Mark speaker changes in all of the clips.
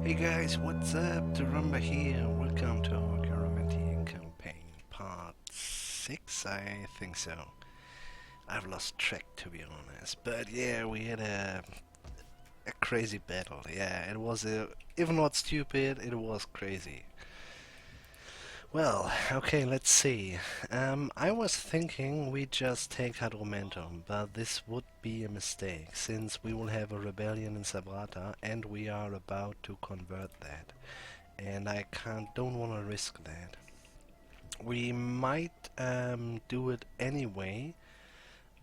Speaker 1: Hey guys, what's up? Durumba here. Welcome to our Garamantian campaign, part 6, I think so. I've lost track to be honest, but yeah, we had a crazy battle. Yeah, it was even not stupid, it was crazy. Well, okay, let's see. I was thinking we just take Hadromentum, but this would be a mistake, since we will have a rebellion in Sabrata, and we are about to convert that. And I don't want to risk that. We might do it anyway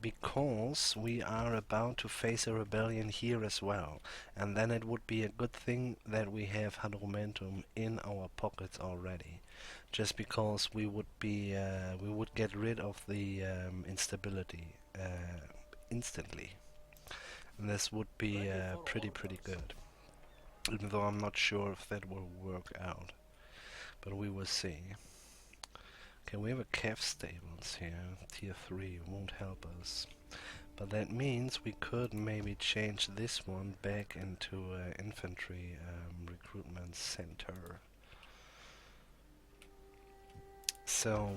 Speaker 1: because we are about to face a rebellion here as well, and then it would be a good thing that we have Hadromentum in our pockets already, just because we would get rid of the instability instantly, and this would be pretty good. Even though I'm not sure if that will work out, but we will see. Okay, we have a calf stables here. Tier 3 won't help us. But that means we could maybe change this one back into an infantry recruitment center. So,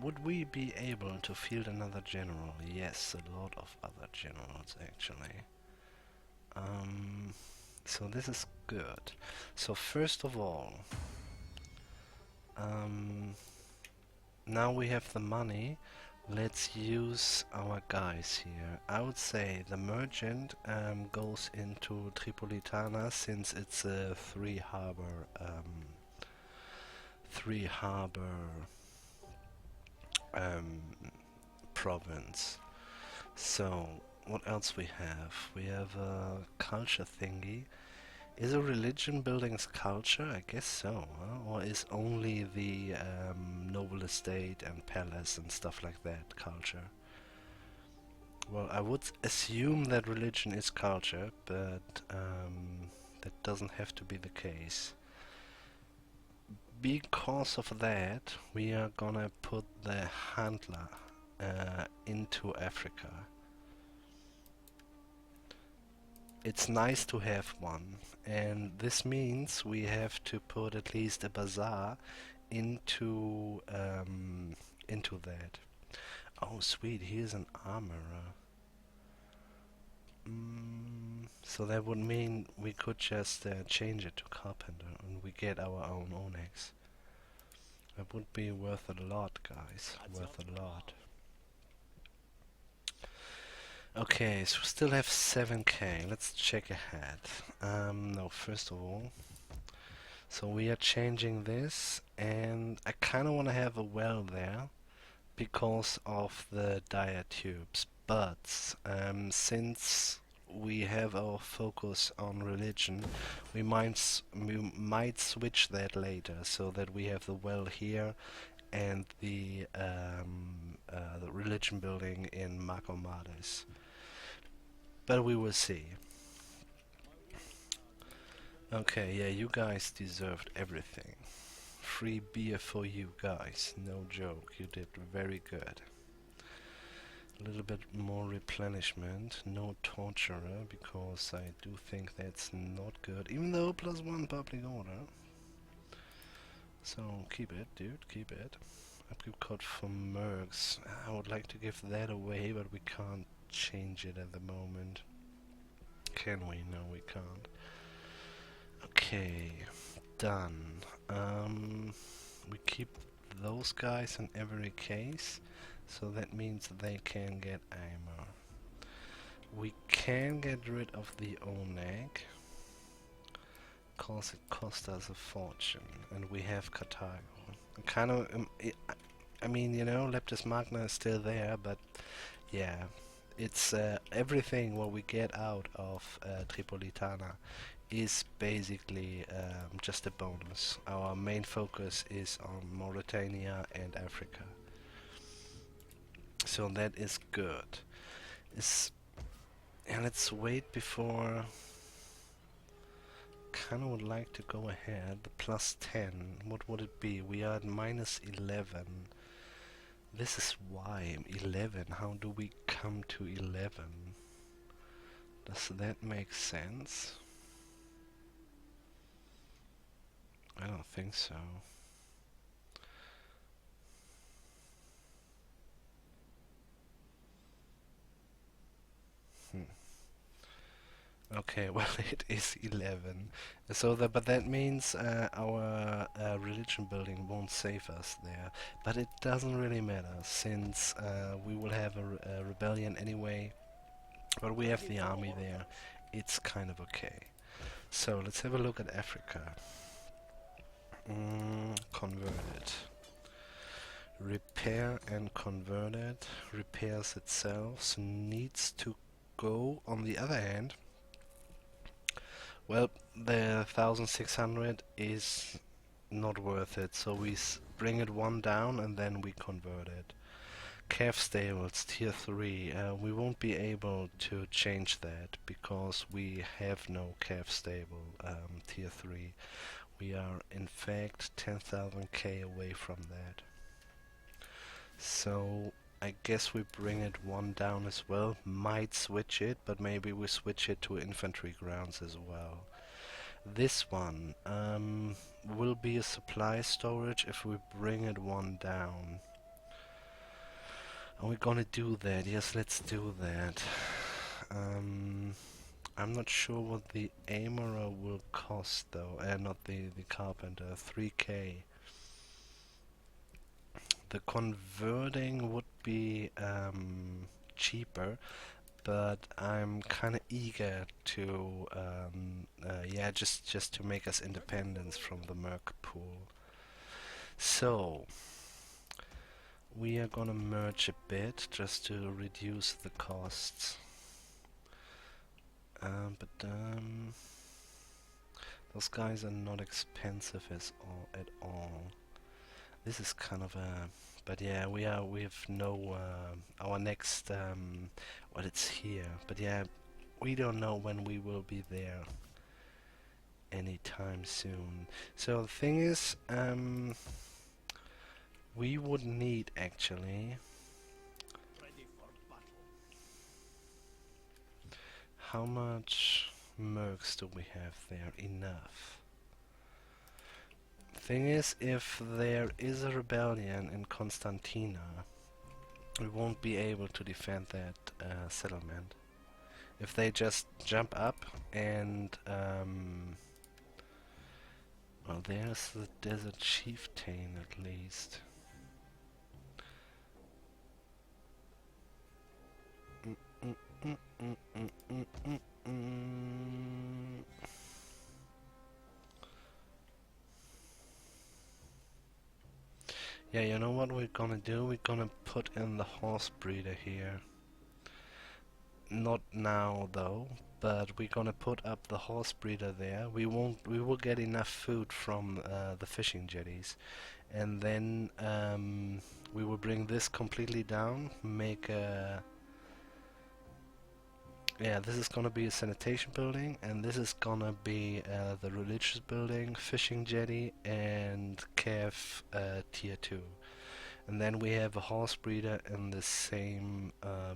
Speaker 1: would we be able to field another general? Yes, a lot of other generals actually. So this is good. So first of all, now we have the money. Let's use our guys here. I would say the merchant goes into Tripolitana since it's a three harbor um, province. So what else we have? We have a culture thingy. Is a religion building culture? I guess so, huh? Or is only the noble estate and palace and stuff like that culture? Well, I would assume that religion is culture, but that doesn't have to be the case. Because of that, we are gonna put the handler into Africa. It's nice to have one, and this means we have to put at least a bazaar into that. Oh, sweet! Here's an armorer. So that would mean we could just change it to carpenter, and we get our own onyx. That would be worth a lot, guys. Worth a lot. Okay, so we still have 7k. Let's check ahead. No, first of all, so we are changing this, and I kind of want to have a well there because of the diatubes. But since we have our focus on religion, we might switch that later so that we have the well here and the religion building in Macomades. But we will see. Okay, yeah, you guys deserved everything. Free beer for you guys, no joke, you did very good. A little bit more replenishment, no torturer, because I do think that's not good, even though +1 public order. So keep it, dude, keep it. Upkeep code for mercs. I would like to give that away, but we can't change it at the moment. Can we? No, we can't. Okay, done. We keep those guys in every case, so that means they can get armor. We can get rid of the Oneg, cause it cost us a fortune, and we have Carthago. Kind of, I mean, you know, Leptis Magna is still there, but yeah, it's everything what we get out of Tripolitana is basically just a bonus. Our main focus is on Mauritania and Africa. So that is good. And let's wait before... Kinda would like to go ahead. The +10, what would it be? We are at -11. This is why 11. How do we come to 11? Does that make sense? I don't think so. Hmm. Okay, well it is 11. So that, but that means our religion building won't save us there. But it doesn't really matter since we will have a rebellion anyway. But we have the army there. It's kind of okay. So let's have a look at Africa. Converted. Repair and converted. Repairs itself. So needs to go. On the other hand, well, the 1600 is not worth it, so we bring it one down and then we convert it. Calf stables, tier 3. We won't be able to change that because we have no calf stable tier 3. We are in fact 10,000 K away from that. So I guess we bring it one down as well. Might switch it, but maybe we switch it to infantry grounds as well. This one will be a supply storage if we bring it one down. Are we gonna do that? Yes, let's do that. I'm not sure what the armorer will cost though, not the carpenter. 3k. The converting would be cheaper, but I'm kind of eager to, yeah, just to make us independent from the Merc pool. So we are gonna merge a bit just to reduce the costs. But those guys are not expensive at all. This is kind of a, but yeah, we have no our next well, it's here, but yeah, we don't know when we will be there anytime soon. So the thing is, we would need actually, how much mercs do we have there? Enough. Thing is, if there is a rebellion in Constantina, we won't be able to defend that settlement. If they just jump up and well, there's the desert chieftain at least. Mm, mm, mm, mm, mm, mm, mm. Yeah, you know what we're gonna do? We're gonna put in the horse breeder here. Not now though, but we're gonna put up the horse breeder there. We will get enough food from the fishing jetties, and then we will bring this completely down, make a, yeah, this is gonna be a sanitation building, and this is gonna be the religious building, fishing jetty, and calf tier 2. And then we have a horse breeder in the same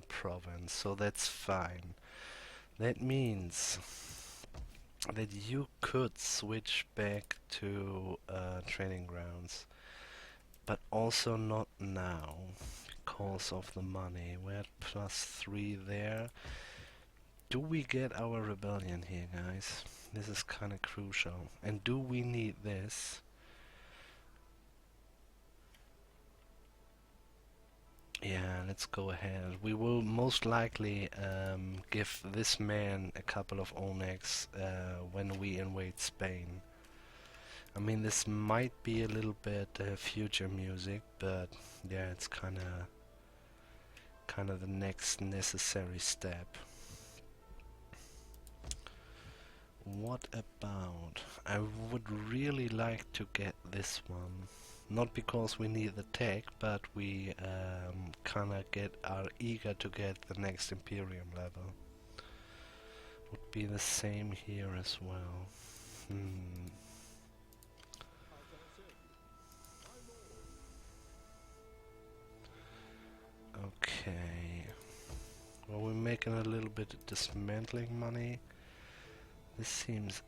Speaker 1: province, so that's fine. That means that you could switch back to training grounds, but also not now because of the money. We're at +3 there. Do we get our rebellion here, guys? This is kind of crucial. And do we need this? Yeah, let's go ahead. We will most likely give this man a couple of Onyx when we invade Spain. I mean, this might be a little bit future music, but yeah, it's kind of the next necessary step. What about? I would really like to get this one. Not because we need the tech, but we kinda are eager to get the next Imperium level. Would be the same here as well. Okay. Well, we're making a little bit of dismantling money. This seems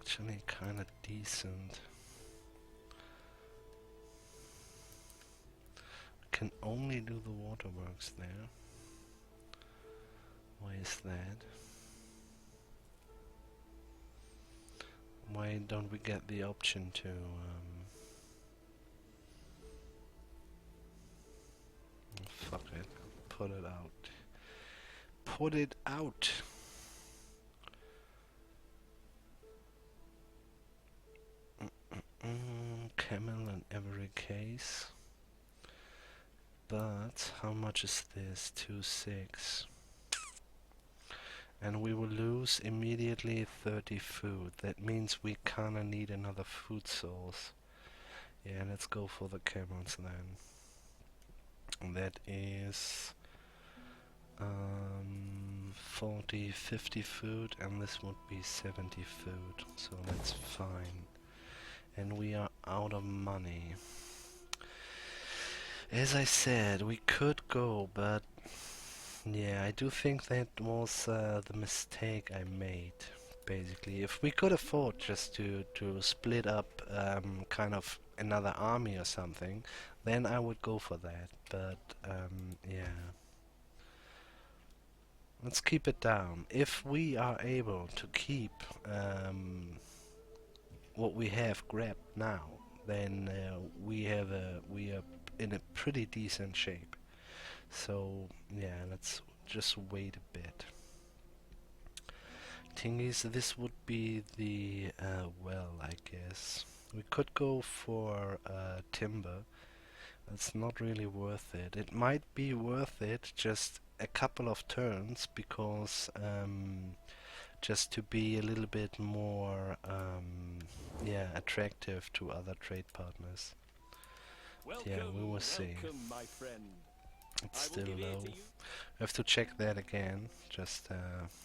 Speaker 1: actually kind of decent. Can only do the waterworks there. Why is that? Why don't we get the option to fuck it, put it out. Put it out! Camel in every case. But how much is this? 2.6. And we will lose immediately 30 food. That means we kinda need another food source. Yeah, let's go for the camels then. And that is 40, 50 food, and this would be 70 food. So that's fine. And we are out of money. As I said, we could go, but yeah, I do think that was the mistake I made. Basically, if we could afford just to split up kind of another army or something, then I would go for that. But yeah, let's keep it down. If we are able to keep what we have grabbed now, then we are in a pretty decent shape. So yeah, let's just wait a bit. Thing is, this would be the well, I guess. We could go for timber. It's not really worth it. It might be worth it just a couple of turns because just to be a little bit more yeah, attractive to other trade partners.
Speaker 2: Welcome,
Speaker 1: yeah, we will see.
Speaker 2: My friend.
Speaker 1: It's still low. I have to check that again, just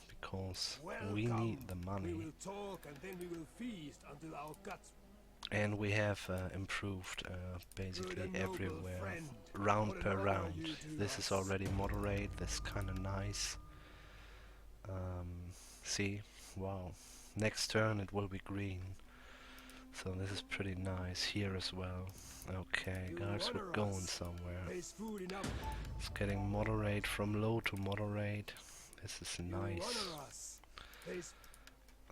Speaker 1: because we need the money.
Speaker 2: We will talk and then we will feast until our guts.
Speaker 1: And we have improved basically everywhere, round per round. This is already moderate, that's kinda nice. See, wow. Next turn it will be green. So this is pretty nice here as well. Okay, guys, we're going somewhere. It's getting moderate from low to moderate. This is nice.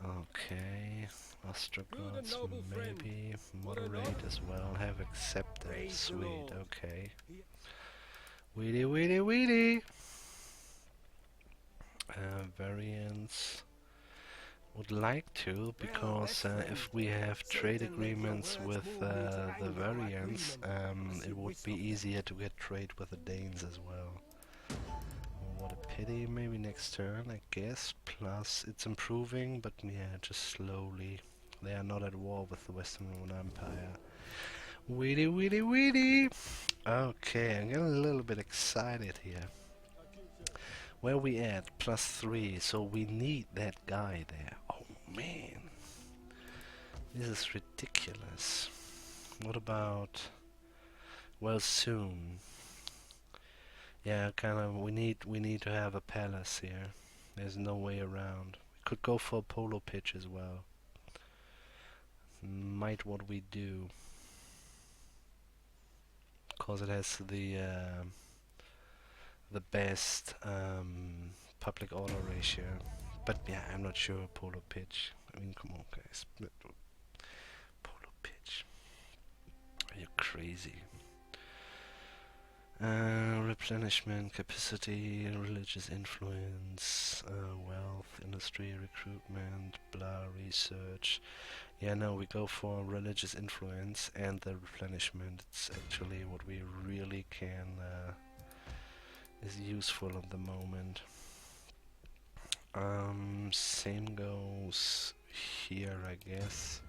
Speaker 1: Okay, Ostrogoths maybe moderate as well. Have accepted. Sweet. Okay. Weedy, weedy, weedy. Variants. Would like to, because if we have trade agreements with the variants, it would be easier to get trade with the Danes as well. Oh, what a pity. Maybe next turn, I guess. Plus, it's improving, but yeah, just slowly. They are not at war with the Western Roman Empire. Weedy, weedy, weedy! Okay, I'm getting a little bit excited here. Where we at? +3, so we need that guy there. Oh man, this is ridiculous. What about, well, soon? Yeah, kind of. We need to have a palace here. There's no way around. We could go for a polo pitch as well. Might what we do, cause it has the best public order ratio. But yeah, I'm not sure polo pitch. I mean, come on, guys. Polo pitch. Are you crazy? Replenishment, capacity, religious influence, wealth, industry, recruitment, blah, research. Yeah, no, we go for religious influence and the replenishment. It's actually what we really can is useful at the moment. Same goes here, I guess.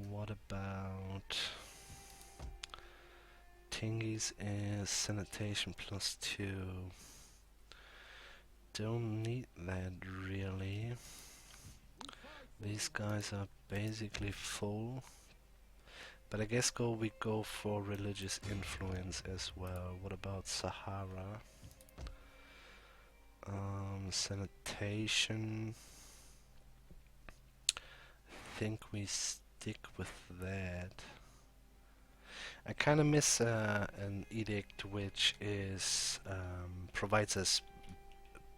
Speaker 1: What about Tingis is sanitation +2. Don't need that really. These guys are basically full. But I guess we go for religious influence as well. What about Sahara? Sanitation. I think we stick with that. I kind of miss an edict which is provides us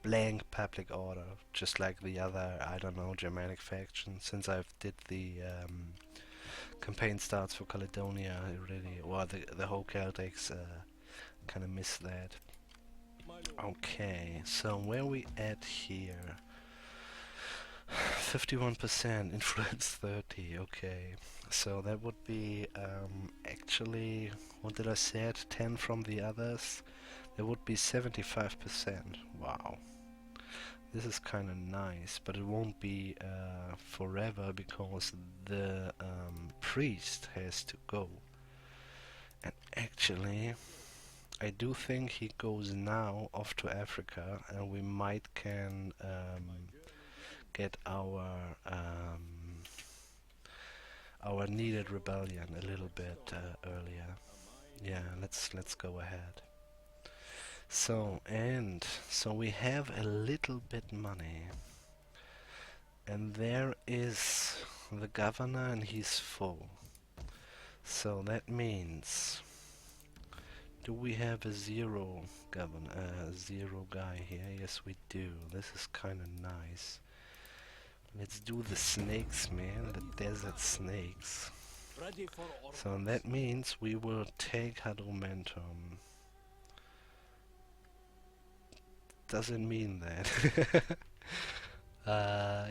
Speaker 1: blank public order, just like the other, I don't know, Germanic faction. Since I've did the campaign starts for Caledonia, I really, well, the whole Celtics, kind of miss that.
Speaker 2: My lord.
Speaker 1: Okay, so where we at here? 51%, influence 30, okay. So that would be actually, what did I say, 10 from the others? There would be 75%. Wow. This is kind of nice, but it won't be forever because the priest has to go. And actually, I do think he goes now off to Africa, and we might can get our needed rebellion a little bit earlier. Yeah, let's go ahead. So we have a little bit money, and there is the governor, and he's full. So that means, do we have a zero governor, zero guy here? Yes, we do. This is kind of nice. Let's do the snakes, man, the desert snakes.
Speaker 2: Ready for
Speaker 1: So
Speaker 2: orders.
Speaker 1: that means we will take Hadromentum. Doesn't mean that.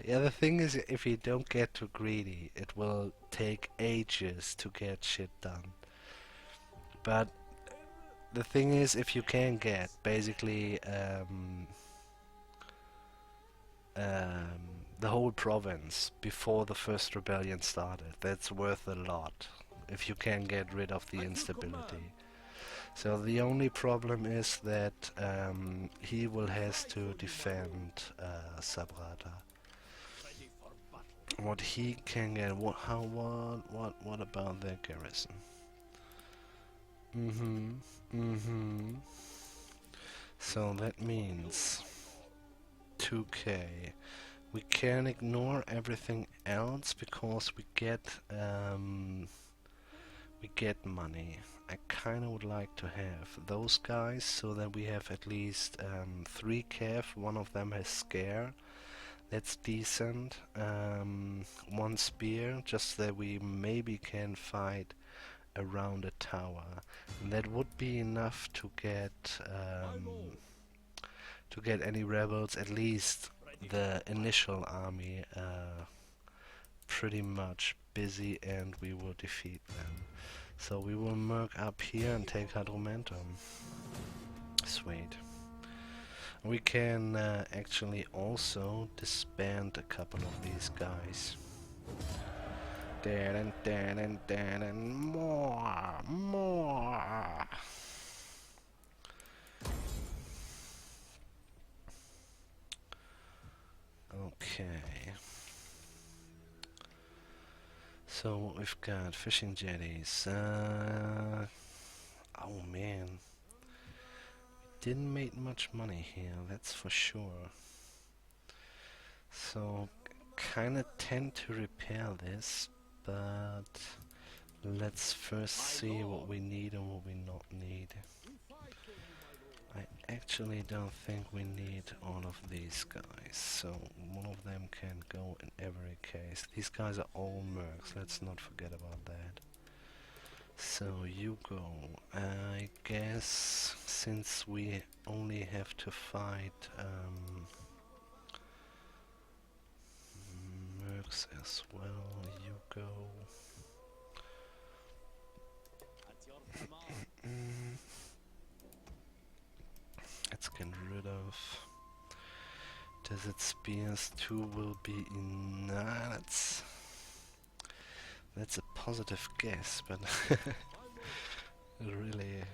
Speaker 1: Yeah, the thing is, if you don't get too greedy, it will take ages to get shit done. But the thing is, if you can get basically the whole province before the first rebellion started, that's worth a lot. If you can get rid of the
Speaker 2: At your
Speaker 1: instability.
Speaker 2: command.
Speaker 1: So the only problem is that he will has to defend Sabrata.
Speaker 2: Ready for battle.
Speaker 1: What he can get, what about their garrison? So that means 2k. We can ignore everything else because we get money. I kind of would like to have those guys so that we have at least 3 cav. One of them has scare. That's decent. 1 spear, just that we maybe can fight around a tower. And that would be enough to get any rebels, at least the initial army, pretty much busy, and we will defeat them. So we will merc up here and take Hadromentum. Sweet. We can actually also disband a couple of these guys. More. Okay. So what we've got, fishing jetties. Oh man, we didn't make much money here, that's for sure. So kinda tend to repair this, but let's first see what we need and what we not need. I actually don't think we need all of these guys, so one of them can go in every case. These guys are all mercs, let's not forget about that. So you go. I guess since we only have to fight mercs as well, you go.
Speaker 2: At your command.
Speaker 1: Let's get rid of Desert Spears. 2 will be enough. That's a positive guess, but really,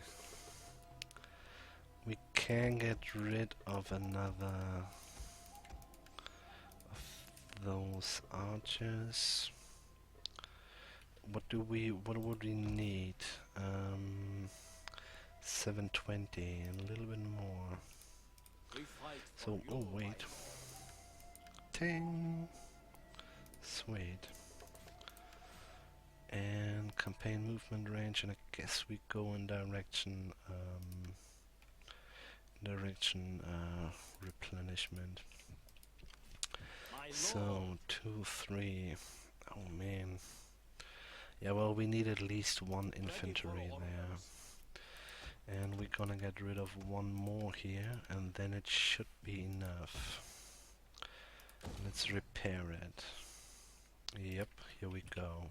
Speaker 1: we can get rid of another of those archers. What would we need? 720, and a little bit more.
Speaker 2: We fight for
Speaker 1: So,
Speaker 2: your
Speaker 1: oh wait.
Speaker 2: life.
Speaker 1: Ting! Sweet. And campaign movement range, and I guess we go in direction replenishment.
Speaker 2: My
Speaker 1: So
Speaker 2: lord,
Speaker 1: 2, 3. Oh man. Yeah, well, we need at least one
Speaker 2: ready for
Speaker 1: infantry there.
Speaker 2: orders.
Speaker 1: And we're gonna get rid of one more here, and then it should be enough. Let's repair it. Yep, here we go.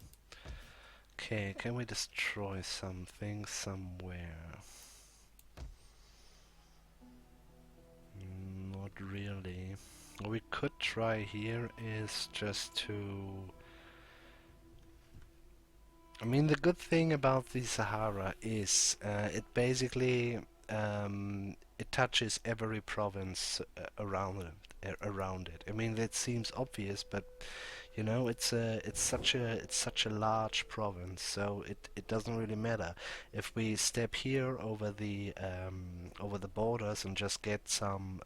Speaker 1: Okay, can we destroy something somewhere? Not really. What we could try here is just to... I mean, the good thing about the Sahara is it basically it touches every province around it. I mean, that seems obvious, but you know, it's such a large province, so it doesn't really matter if we step here over the borders and just get some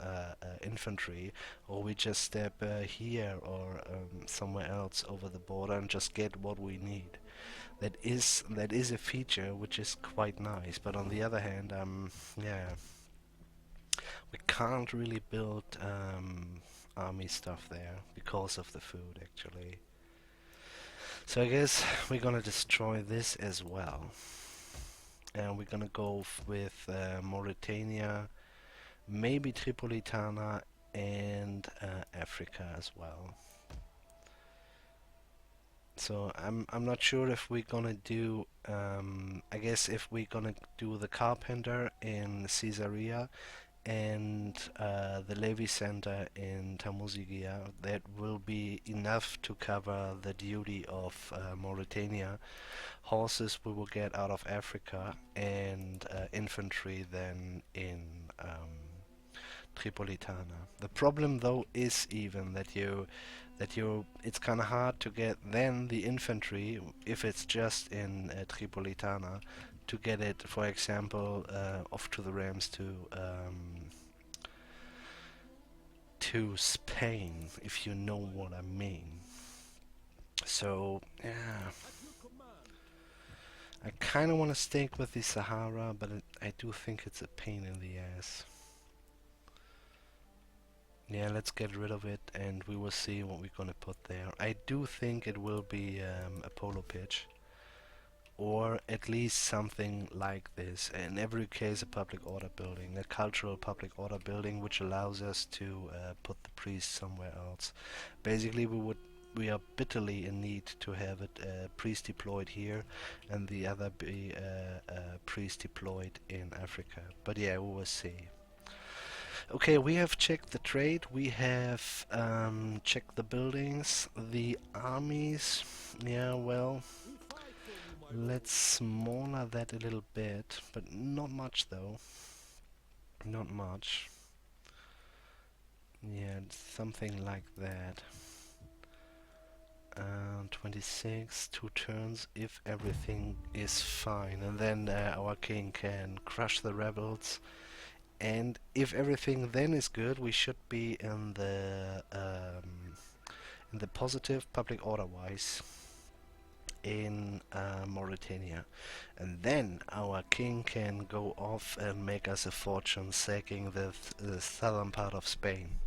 Speaker 1: infantry, or we just step here or somewhere else over the border and just get what we need. That is a feature which is quite nice, but on the other hand, yeah, we can't really build army stuff there because of the food, actually. So I guess we're gonna destroy this as well, and we're gonna go with Mauritania, maybe Tripolitana, and Africa as well. So I'm not sure if we're gonna do I guess if we're gonna do the Carpenter in Caesarea and the Levi Center in Tamuzigia, that will be enough to cover the duty of Mauritania. Horses we will get out of Africa, and infantry then in Tripolitana. The problem though is even that you it's kind of hard to get then the infantry if it's just in Tripolitana to get it, for example, off to the Rams to Spain, if you know what I mean. So yeah,
Speaker 2: At your command.
Speaker 1: I kind of want to stick with the Sahara, but I do think it's a pain in the ass. Yeah, let's get rid of it and we will see what we're gonna put there. I do think it will be a polo pitch, or at least something like this. In every case, a public order building, a cultural public order building, which allows us to put the priest somewhere else. Basically, we are bitterly in need to have it priest deployed here, and the other be priest deployed in Africa. But yeah, we will see. Okay, we have checked the trade, we have checked the buildings, the armies. Yeah, well,
Speaker 2: We fight for you, my lord.
Speaker 1: let's smaller that a little bit, but not much though. Not much. Yeah, something like that. 26, 2 turns if everything is fine, and then our king can crush the rebels. And if everything then is good, we should be in the positive public order wise in Mauritania, and then our king can go off and make us a fortune sacking the southern part of Spain.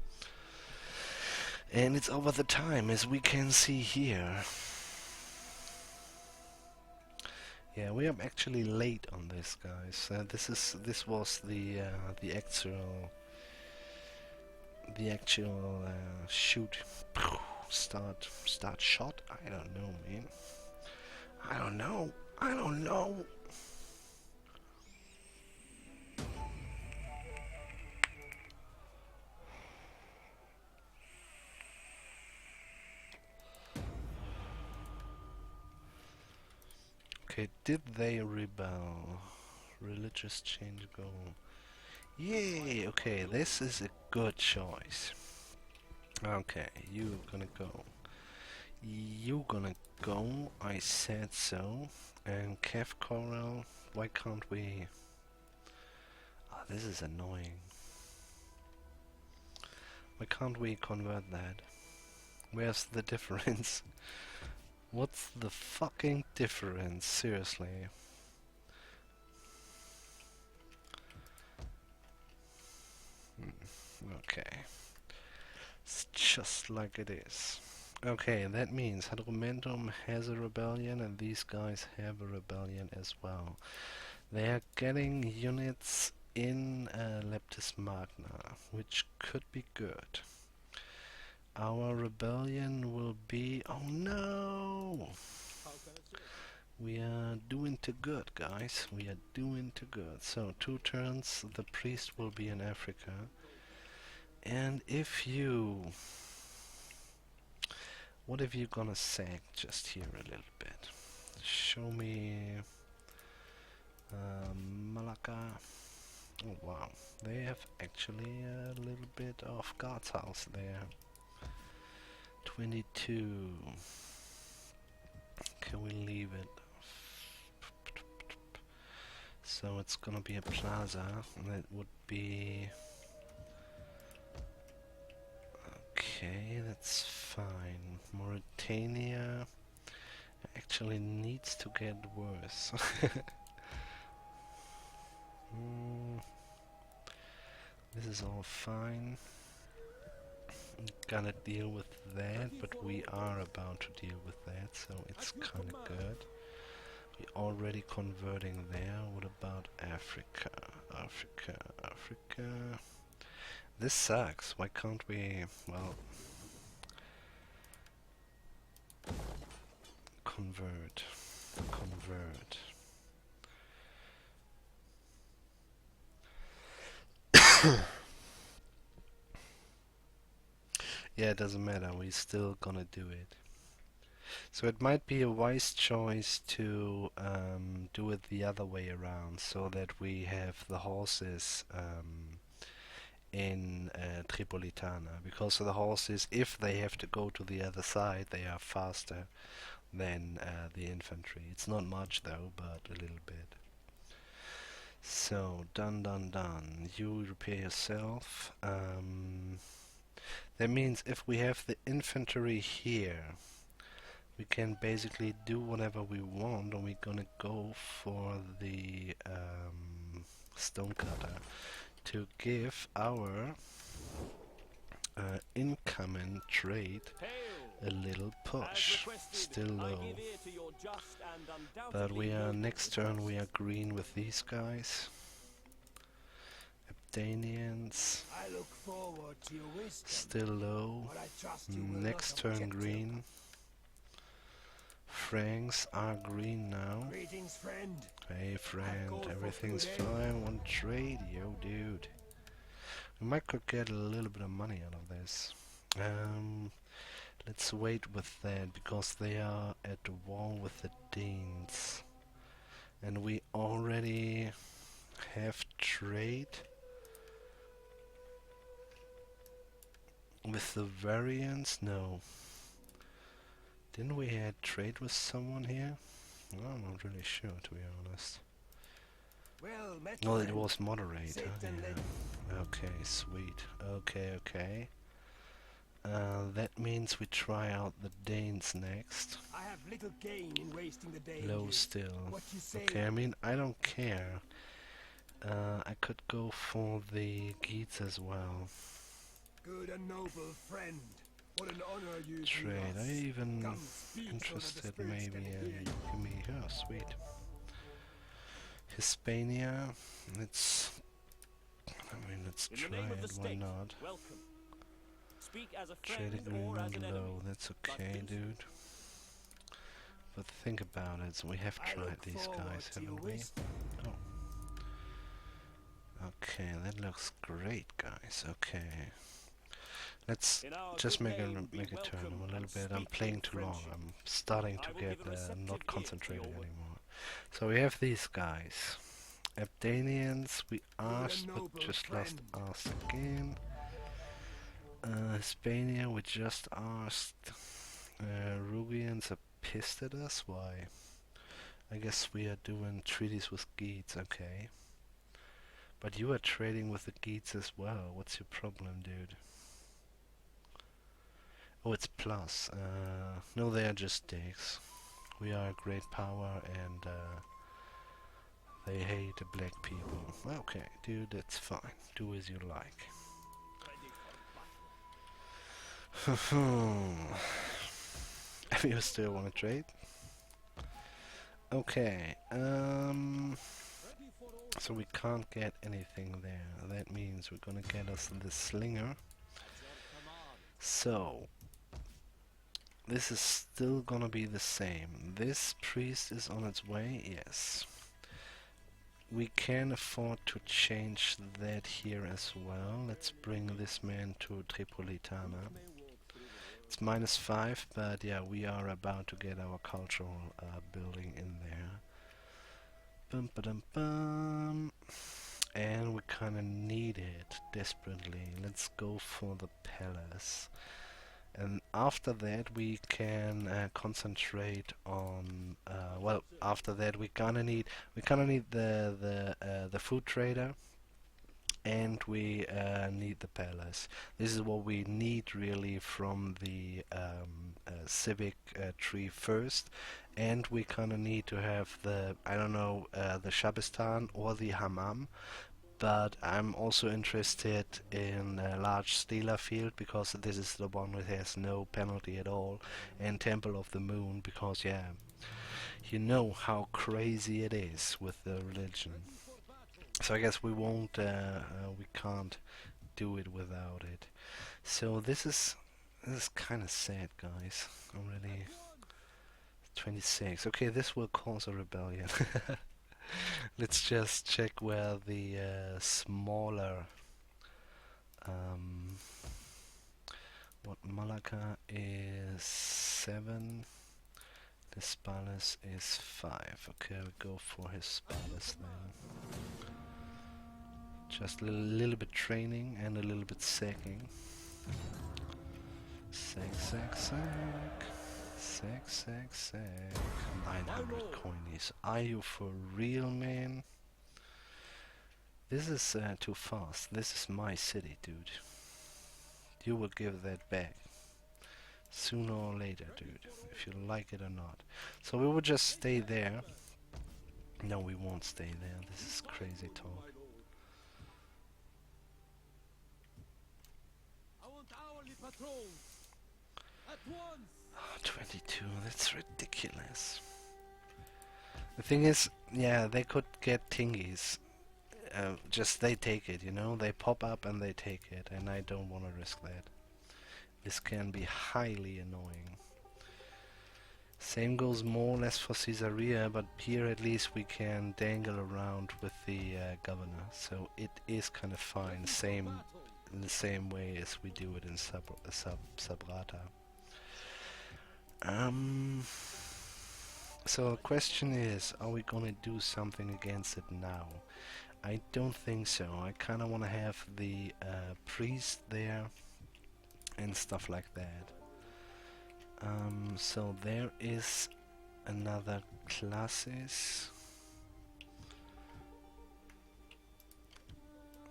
Speaker 1: And it's over the time, as we can see here. Yeah, we are actually late on this, guys. This was the actual shoot start shot. I don't know, man. I don't know. I don't know. Okay, did they rebel? Religious change goal. Yay! Okay, this is a good choice. Okay, you gonna go. You gonna go. I said so. And Kev Coral, why can't we? Ah, this is annoying. Why can't we convert that? Where's the difference? What's the fucking difference? Seriously. Okay. It's just like it is. Okay, that means Hadrumentum has a rebellion and these guys have a rebellion as well. They are getting units in Leptis Magna, which could be good. Our rebellion will be... Oh no!
Speaker 2: How can I serve you?
Speaker 1: We are doing too good, guys. We are doing too good. So, 2 turns, the priest will be in Africa. And if you... What if you're gonna sack just here a little bit? Show me... Malacca. Oh wow, they have actually a little bit of guards house there. 22. Can we leave it? So it's gonna be a plaza, and it would be... Okay, that's fine. Mauritania actually needs to get worse. This is all fine. Gonna deal with that, but we are about to deal with that, so it's kinda good. We're already converting there. What about Africa? Africa. This sucks. Why can't we, well, convert. Yeah, it doesn't matter. We're still gonna do it. So it might be a wise choice to do it the other way around, so that we have the horses in Tripolitana, because the horses, if they have to go to the other side, they are faster than the infantry. It's not much though, but a little bit. So, done. You repair yourself. That means if we have the infantry here, we can basically do whatever we want, and we're gonna go for the stonecutter to give our incoming trade a little push. Still low, but we are next turn we are green with these guys. Abdanians
Speaker 3: I look forward to your wisdom,
Speaker 1: still low.
Speaker 3: but I trust you will
Speaker 1: Next
Speaker 3: not
Speaker 1: turn
Speaker 3: object to-
Speaker 1: green. Franks are green now.
Speaker 3: Greetings, friend.
Speaker 1: Hey friend,
Speaker 3: called for
Speaker 1: everything's
Speaker 3: food, eh?
Speaker 1: fine. One trade, yo dude. We might could get a little bit of money out of this. Let's wait with that, because they are at war with the Danes. And we already have trade with the variants? No. Didn't we had trade with someone here? I'm not really sure, to be honest.
Speaker 3: Well met,
Speaker 1: No, it
Speaker 3: friend.
Speaker 1: was moderator.
Speaker 3: Sit and let-
Speaker 1: Yeah. Okay, sweet. Okay. That means we try out the Danes next.
Speaker 3: I have little gain in wasting the day.
Speaker 1: Low
Speaker 3: here.
Speaker 1: still.
Speaker 3: What you say?
Speaker 1: Okay, I mean, I don't care. I could go for the Geats as well.
Speaker 3: Good and noble friend. What an honor you do
Speaker 1: Trade.
Speaker 3: us.
Speaker 1: I even
Speaker 3: Come, speak so that the
Speaker 1: interested
Speaker 3: spirits
Speaker 1: maybe
Speaker 3: can hear
Speaker 1: in
Speaker 3: you.
Speaker 1: give me oh sweet. Hispania. Let's
Speaker 2: In the
Speaker 1: try
Speaker 2: name of the
Speaker 1: it, why
Speaker 2: state,
Speaker 1: not?
Speaker 2: welcome. Speak as a
Speaker 1: Trade
Speaker 2: friend or as an
Speaker 1: agreement low,
Speaker 2: enemy.
Speaker 1: that's
Speaker 2: but
Speaker 1: okay
Speaker 2: please.
Speaker 1: dude. But think about it, so we have
Speaker 3: I
Speaker 1: tried
Speaker 3: look
Speaker 1: these
Speaker 3: forward
Speaker 1: guys,
Speaker 3: to your
Speaker 1: haven't we?
Speaker 3: wisdom.
Speaker 1: Okay, that looks great guys, okay. Let's
Speaker 2: In our
Speaker 1: just
Speaker 2: good
Speaker 1: make a
Speaker 2: name, be
Speaker 1: make a turn
Speaker 2: welcome
Speaker 1: a little
Speaker 2: and
Speaker 1: bit. I'm
Speaker 2: speak
Speaker 1: playing
Speaker 2: with
Speaker 1: too long.
Speaker 2: friendship.
Speaker 1: I'm starting
Speaker 2: I
Speaker 1: to
Speaker 2: will
Speaker 1: get
Speaker 2: give a receptive ear
Speaker 1: not
Speaker 2: to
Speaker 1: concentrated
Speaker 2: your words.
Speaker 1: anymore. So we have these guys. Abdanians, we asked, but
Speaker 3: noble
Speaker 1: just
Speaker 3: friend.
Speaker 1: asked again. Hispania, we just asked. Rugians are pissed at us. Why? I guess we are doing treaties with Geats. Okay. But you are trading with the Geats as well. What's your problem, dude? Oh, it's plus. No, they are just dicks. We are a great power and they hate the black people. Okay, dude, that's fine. Do as you like. You still want to trade? Okay, so we can't get anything there. That means we're gonna get us the slinger. So, this is still gonna be the same. This priest is on its way, yes. We can afford to change that here as well. Let's bring this man to Tripolitana. It's -5, but yeah, we are about to get our cultural building in there. Bum ba dum bum. And we kinda need it desperately. Let's go for the palace. And after that we can concentrate on well, after that we kinda need the food trader, and we need the palace. This is what we need really from the civic tree first, and we kinda need to have the, I don't know, the Shabistan or the Hammam. But I'm also interested in a large Stela field, because this is the one that has no penalty at all, and Temple of the Moon, because yeah, you know how crazy it is with the religion. So I guess we won't, we can't do it without it. So this is kind of sad, guys. I'm really 26. Okay, this will cause a rebellion. Let's just check where the smaller what Malacca is 7, the Spalus is 5. Okay, I'll go for his Spalus then. Just a little bit training and a little bit sacking. Sack. 900 coinies. Are you for real, man? This is too fast. This is my city, dude. You will give that back. Sooner or later, dude. If you like it or not. So we will just stay there. No, we won't stay there. This is crazy talk.
Speaker 3: I want hourly patrols. At once.
Speaker 1: 22, that's ridiculous. The thing is, yeah, they could get tingies. Just they take it, you know? They pop up and they take it, and I don't want to risk that. This can be highly annoying. Same goes more or less for Caesarea, but here at least we can dangle around with the governor, so it is kind of fine. In the same way as we do it in Sabrata. So the question is, are we gonna do something against it now? I don't think so. I kinda wanna have the priest there and stuff like that. So there is another classes.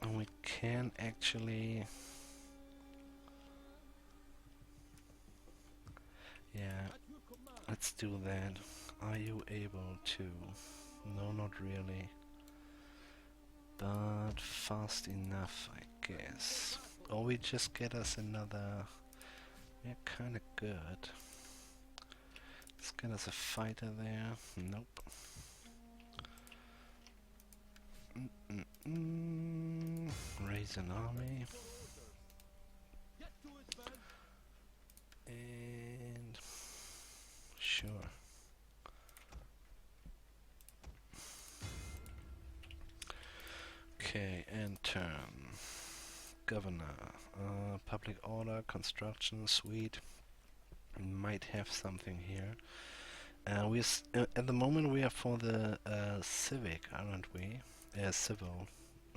Speaker 1: And we can actually... Yeah, let's do that. Are you able to? No, not really. But fast enough, I guess. Or we just get us another... Yeah, kinda good. Let's get us a fighter there. Nope. Raise an army. And... Sure. Okay, and turn. Governor. Public order, construction, sweet. We might have something here. At the moment we are for the civic, aren't we? Civil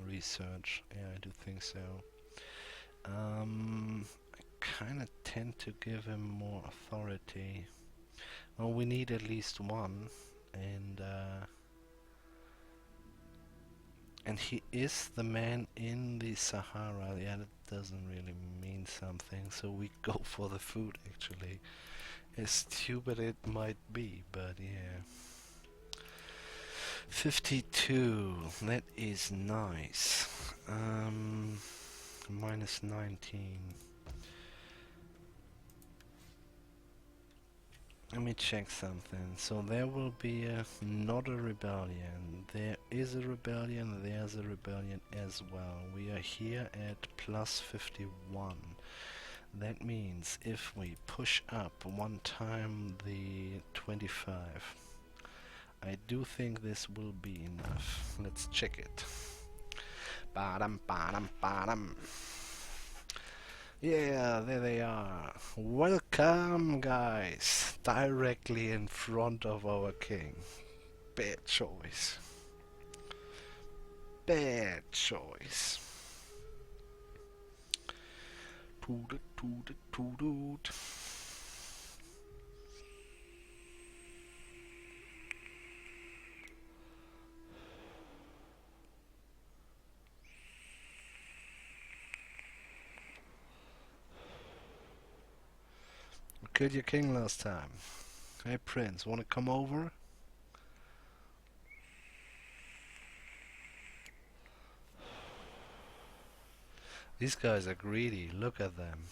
Speaker 1: research. Yeah, I do think so. I kind of tend to give him more authority. Well, we need at least one, and he is the man in the Sahara. Yeah, doesn't really mean something, so we go for the food actually. As stupid it might be, but yeah. 52, that is nice. Minus 19. Let me check something. So there will be not a rebellion. There is a rebellion, there's a rebellion as well. We are here at plus 51. That means if we push up one time the 25, I do think this will be enough. Let's check it. Ba-dum, ba-dum, ba-dum. Yeah, there they are. Welcome, guys. Directly in front of our king. Bad choice. Bad choice. Toot toot toot toot. We killed your king last time. Hey Prince, wanna come over? These guys are greedy, look at them.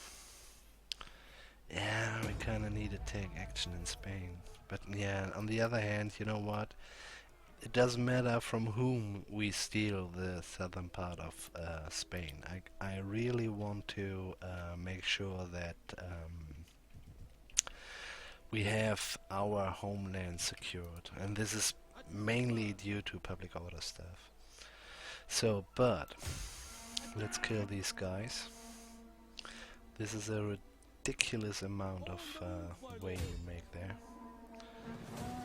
Speaker 1: Yeah, we kinda need to take action in Spain. But yeah, on the other hand, you know what? It doesn't matter from whom we steal the southern part of Spain. I really want to make sure that we have our homeland secured, and this is mainly due to public order stuff. So, but let's kill these guys. This is a ridiculous amount of way you make there.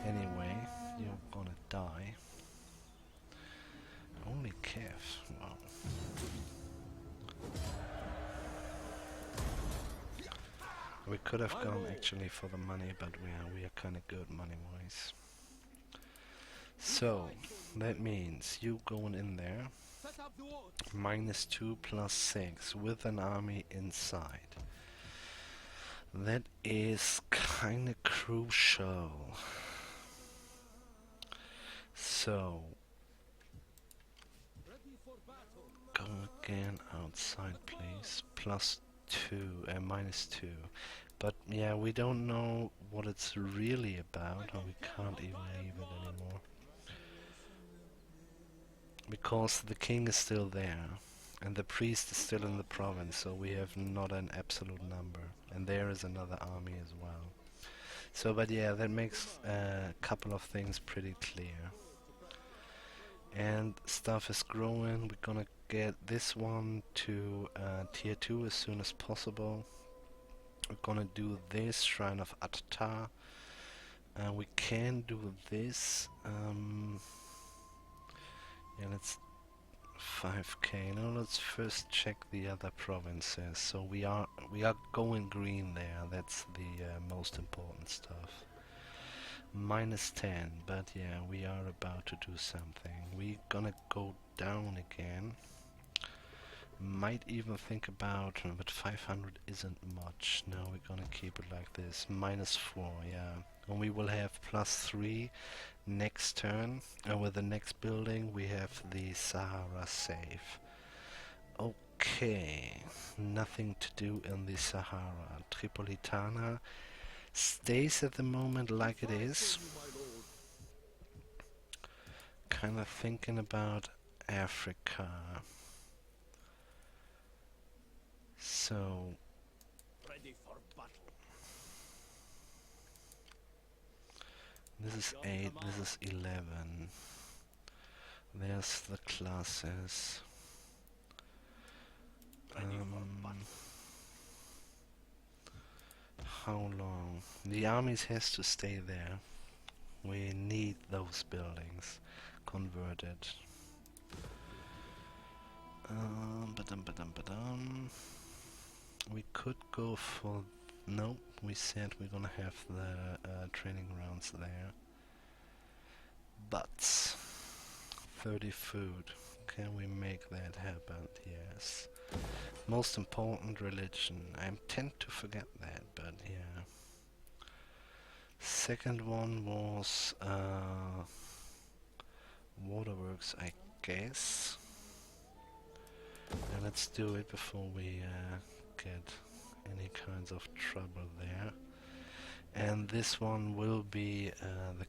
Speaker 1: Anyway, you're gonna die. Only calf. Wow. We could have gone actually for the money, but we are kind of good money-wise. So that means you going in there. -2 plus 6 with an army inside. That is kind of crucial. So go again outside, please. +2 and -2. But yeah, we don't know what it's really about, or we can't even leave it anymore. Because the king is still there, and the priest is still in the province, so we have not an absolute number. And there is another army as well. So, but yeah, that makes a couple of things pretty clear. And stuff is growing. We're gonna get this one to tier 2 as soon as possible. We're gonna do this, Shrine of Attar. We can do this. Yeah, let's 5k. Now let's first check the other provinces. So we are going green there. That's the most important stuff. -10, but yeah, we are about to do something. We're gonna go down again. Might even think about, but 500 isn't much. No, we're gonna keep it like this. -4, yeah. And we will have +3 next turn. And with the next building, we have the Sahara safe. Okay, nothing to do in the Sahara. Tripolitana stays at the moment like it is. Kind of thinking about Africa. So
Speaker 3: Ready for battle.
Speaker 1: this is 8, this is 11. There's the classes. How long? The armies has to stay there. We need those buildings converted. Ba-dum. We could go for... Nope, we said we're gonna have the training grounds there. But 30 food. Can we make that happen? Yes. Most important religion. I tend to forget that, but yeah. Second one was waterworks, I guess. And let's do it before we get any kinds of trouble there. And this one will be the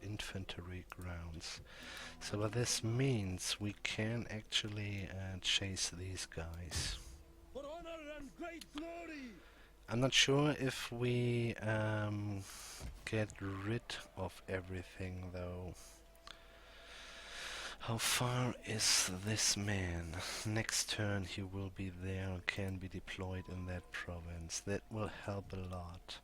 Speaker 1: infantry grounds. So what this means, we can actually chase these guys.
Speaker 3: For honor and great glory!
Speaker 1: I'm not sure if we get rid of everything though. How far is this man? Next turn he will be there and can be deployed in that province. That will help a lot.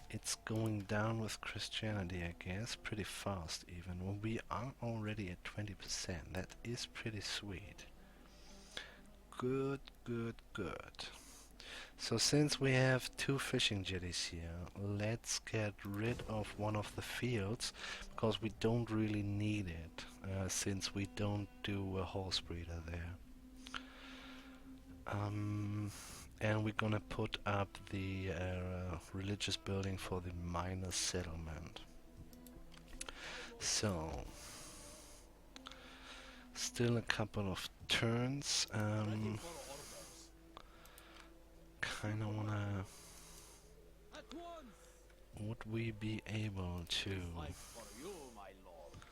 Speaker 1: It's going down with Christianity, I guess, pretty fast even. Well, we are already at 20%. That is pretty sweet. Good, good, good. So since we have 2 fishing jetties here, let's get rid of one of the fields, because we don't really need it, since we don't do a horse breeder there. And we're gonna put up the religious building for the minor settlement. So, still a couple of turns.
Speaker 3: Ready for orders.
Speaker 1: Kinda wanna...
Speaker 3: At once!
Speaker 1: Would we be able to...
Speaker 2: Fight for you, my lord.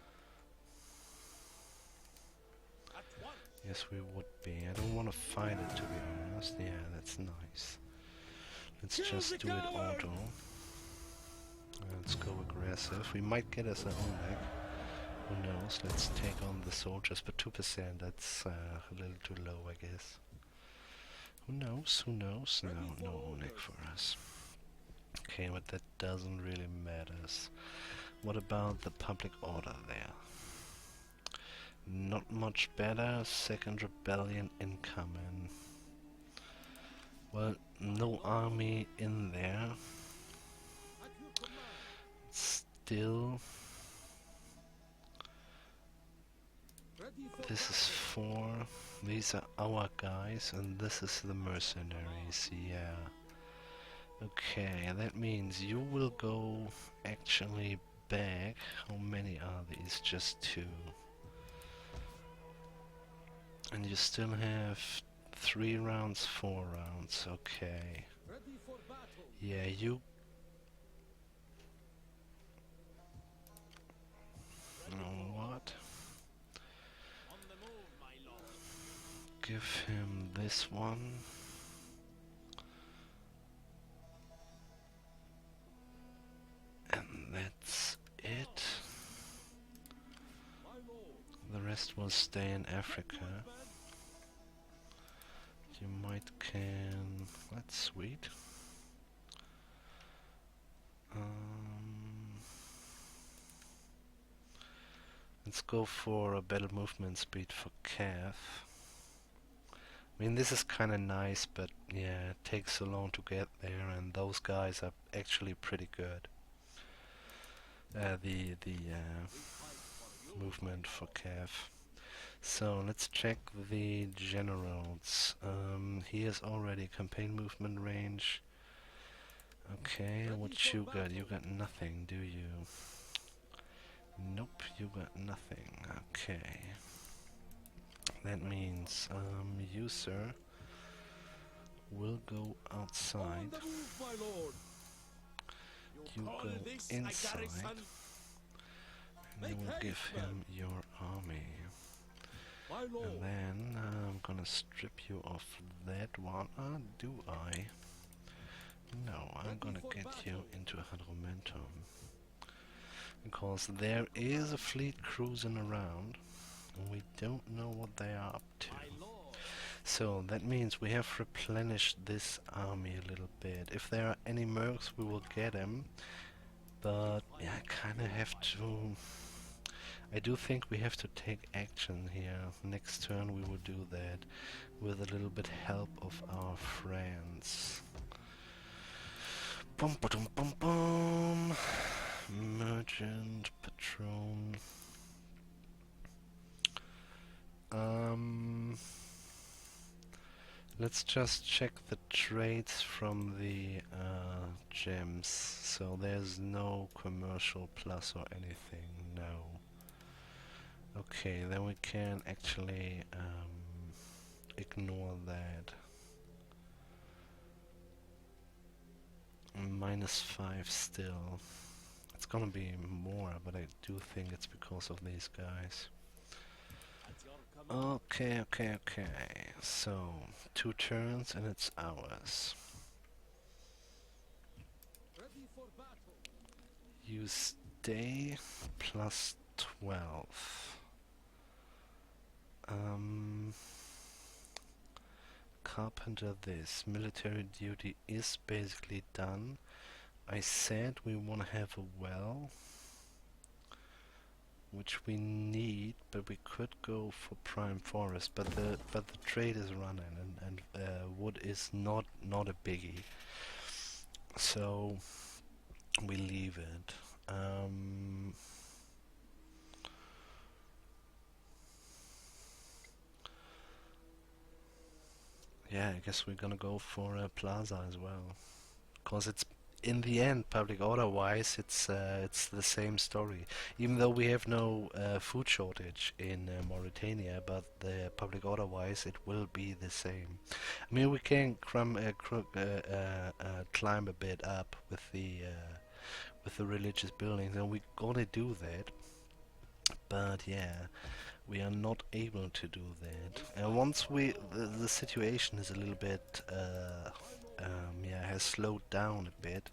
Speaker 2: At once.
Speaker 1: Yes, we would be. I don't want to fight it, to be honest. Yeah, that's nice. Let's
Speaker 3: Kill
Speaker 1: just
Speaker 3: the
Speaker 1: do it
Speaker 3: coward!
Speaker 1: auto. Let's go aggressive. We might get us an Oleg. Who knows? Let's take on the soldiers, but 2%, that's a little too low, I guess. Who knows? Who knows? No, no Oleg for us. Okay, but that doesn't really matter. What about the public order there? Not much better. Second rebellion incoming. Well, no army in there.
Speaker 3: At your command!
Speaker 1: Still,
Speaker 3: Ready for
Speaker 1: this is 4. These are our guys, and this is the mercenaries. Yeah. Okay, that means you will go actually back. How many are these? Just 2. And you still have 3 rounds, 4 rounds. Okay.
Speaker 3: ready for battle!
Speaker 1: Yeah, you... know what?
Speaker 2: On the move, my lord.
Speaker 1: Give him this one. And that's it.
Speaker 3: My lord!
Speaker 1: The rest will stay in Africa. You might can... That's sweet. Let's go for a better movement speed for Cav. I mean, this is kinda nice, but yeah, it takes so long to get there, and those guys are actually pretty good. The movement for Cav. So let's check the generals. He has already campaign movement range. Okay, what you got? You got nothing, do you? Nope, you got nothing. Okay. That means you, sir, will go
Speaker 3: On
Speaker 1: outside.
Speaker 3: the move, my lord!
Speaker 1: You
Speaker 2: Call
Speaker 1: go
Speaker 2: this a
Speaker 1: inside,
Speaker 2: garrison?
Speaker 1: and you
Speaker 3: Make
Speaker 1: will give
Speaker 3: haste,
Speaker 1: him your army.
Speaker 3: My lord!
Speaker 1: And then I'm gonna strip you of that one. Do I? No, I'm gonna get you into Hadromentum. Because there is a fleet cruising around, and we don't know what they are up to.
Speaker 2: My lord.
Speaker 1: So that means we have replenished this army a little bit. If there are any mercs, we will get them. But yeah, I kinda have to... I do think we have to take action here. Next turn we will do that with a little bit help of our friends. Bum ba dum bum bum. Merchant, patron. Let's just check the trades from the gems. So there's no commercial plus or anything, no. Okay, then we can actually ignore that. -5 still. It's gonna be more, but I do think it's because of these guys.
Speaker 2: At your command.
Speaker 1: Okay. So, 2 turns and it's ours.
Speaker 2: Ready for battle.
Speaker 1: You stay +12. Carpenter this. Military duty is basically done. I said we want to have a well, which we need, but we could go for prime forest, but the trade is running, and wood is not a biggie, so we leave it. Yeah, I guess we're gonna go for a plaza as well, cause it's in the end, public order wise, it's the same story. Even though we have no food shortage in Mauritania, but the public order wise, it will be the same. I mean, we can climb a bit up with the religious buildings, and we're gonna do that. But yeah, we are not able to do that. And once the situation is a little bit, yeah, has slowed down a bit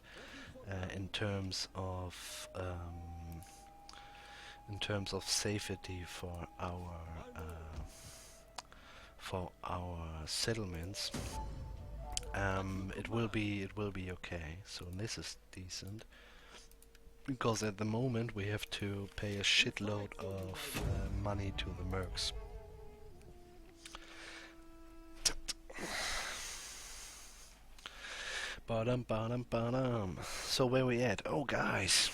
Speaker 1: in terms of safety for our settlements. It will be okay. So this is decent. Because at the moment we have to pay a shitload of money to the mercs. Ba-dum. So where we at? Oh guys,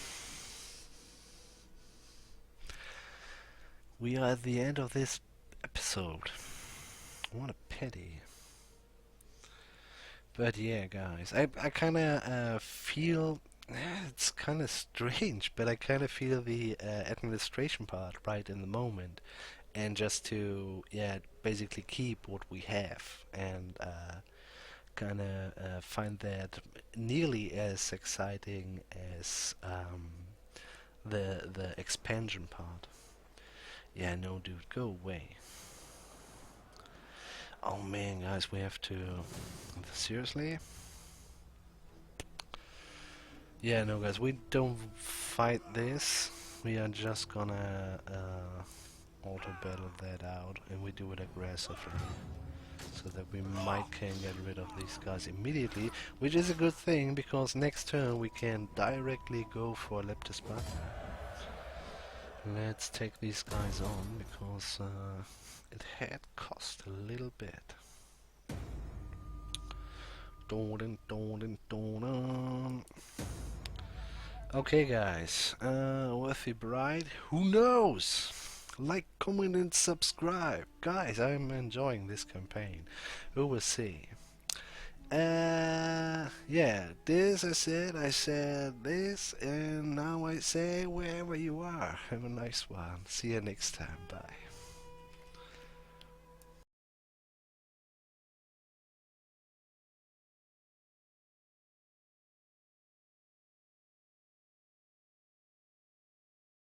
Speaker 1: we are at the end of this episode. What a pity. But yeah, guys, I kind of feel. It's kind of strange, but I kind of feel the administration part right in the moment, and just to basically keep what we have and kind of find that nearly as exciting as the expansion part. Yeah, no, dude, go away. Oh man, guys, we have to seriously. Yeah, no guys, we don't fight this. We are just gonna auto-battle that out, and we do it aggressively. So that we can get rid of these guys immediately, which is a good thing, because next turn we can directly go for Leptis Sparta. Let's take these guys on, because it had cost a little bit. Okay guys, Worthy Bride, who knows? Like, comment and subscribe. Guys, I'm enjoying this campaign. We will see. Yeah, this I said this, and now I say wherever you are, have a nice one. See you next time, bye.